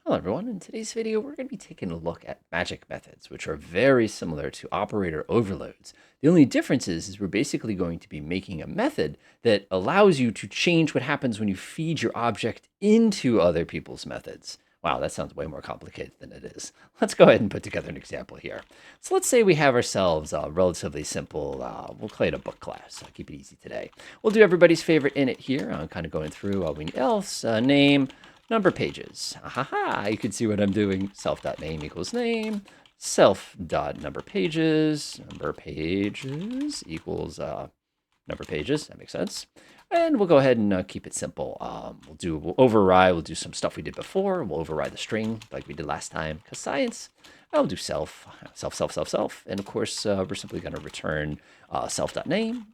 Hello everyone, in today's video we're going to be taking a look at magic methods, which are very similar to operator overloads. The only difference is we're basically going to be making a method that allows you to change what happens when you feed your object into other people's methods. Wow, that sounds way more complicated than it is. Let's go ahead and put together an example here. So let's say we have ourselves a relatively simple, we'll call it a book class. I'll keep it easy today. We'll do everybody's favorite init here. I'm kind of going through we need else, name, number pages. Ahaha, you can see what I'm doing. Self.name equals name. Self.number pages. Number pages equals number pages. That makes sense. And we'll go ahead and keep it simple. We'll override. We'll do some stuff we did before. We'll override the string like we did last time. Because science, I'll do self. And of course, we're simply going to return self.name.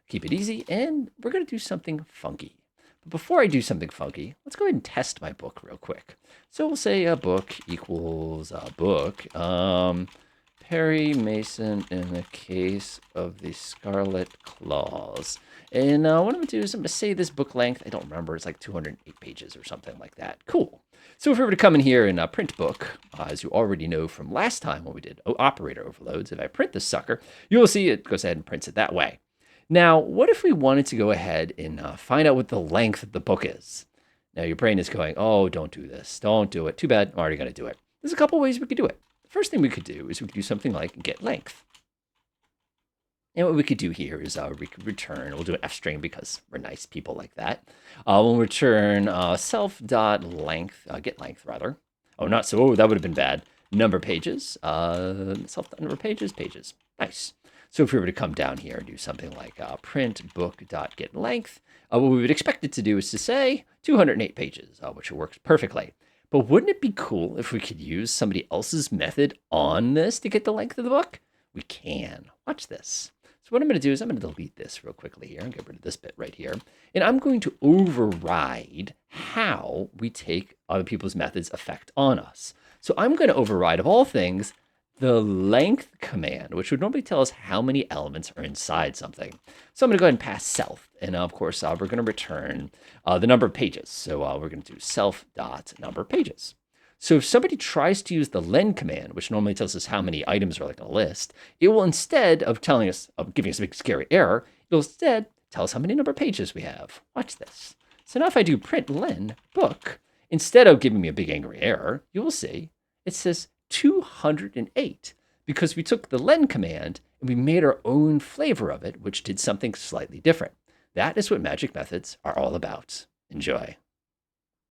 Keep it easy. And we're going to do something funky. But before I do something funky, let's go ahead and test my book real quick. So we'll say a book equals a book. Perry Mason in the case of the Scarlet Claws. And what I'm going to do is I'm going to say this book length. I don't remember. It's like 208 pages or something like that. Cool. So if we were to come in here and print book, as you already know from last time when we did operator overloads, if I print this sucker, you will see it goes ahead and prints it that way. Now, what if we wanted to go ahead and find out what the length of the book is? Now, your brain is going, oh, don't do this. Don't do it. Too bad. I'm already going to do it. There's a couple ways we could do it. The first thing we could do is we could do something like get length. And what we could do here is we could return, we'll do an F string because we're nice people like that. We'll return self.length, get length rather. Oh, not so, oh, that would have been bad. Number pages, self.number pages, pages. Nice. So if we were to come down here and do something like print book.getLength, what we would expect it to do is to say 208 pages, which works perfectly. But wouldn't it be cool if we could use somebody else's method on this to get the length of the book? We can. Watch this. So what I'm going to do is I'm going to delete this real quickly here and get rid of this bit right here. And I'm going to override how we take other people's methods effect on us. So I'm going to override, of all things, the length command, which would normally tell us how many elements are inside something. So I'm going to go ahead and pass self. And of course, we're going to return the number of pages. So we're going to do self.number pages. So if somebody tries to use the len command, which normally tells us how many items are like a list, it will, instead of telling us, giving us a big scary error, it'll instead tell us how many number of pages we have. Watch this. So now if I do print len book, instead of giving me a big angry error, you will see it says 208 because we took the len command and we made our own flavor of it, which did something slightly different. That is what magic methods are all about. Enjoy.